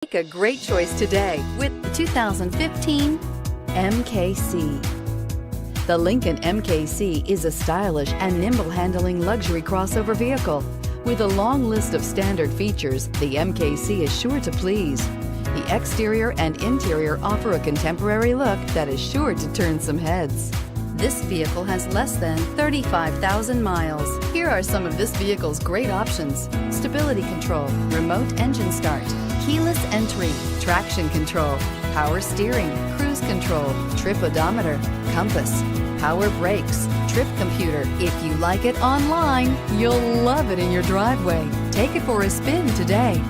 Make a great choice today with the 2015 MKC. The Lincoln MKC is a stylish and nimble-handling luxury crossover vehicle. With a long list of standard features, the MKC is sure to please. The exterior and interior offer a contemporary look that is sure to turn some heads. This vehicle has less than 35,000 miles. Here are some of this vehicle's great options: stability control, remote engine start, keyless entry, traction control, power steering, cruise control, trip odometer, compass, power brakes, trip computer. If you like it online, you'll love it in your driveway. Take it for a spin today.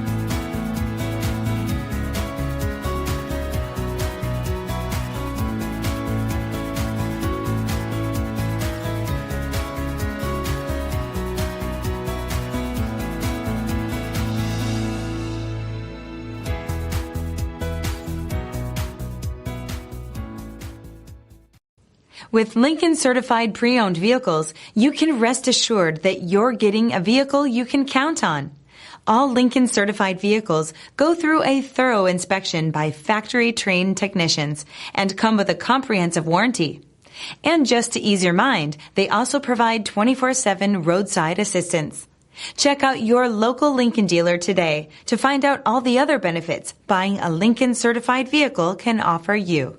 With Lincoln certified pre-owned vehicles, you can rest assured that you're getting a vehicle you can count on. All Lincoln certified vehicles go through a thorough inspection by factory trained technicians and come with a comprehensive warranty. And just to ease your mind, they also provide 24/7 roadside assistance. Check out your local Lincoln dealer today to find out all the other benefits buying a Lincoln certified vehicle can offer you.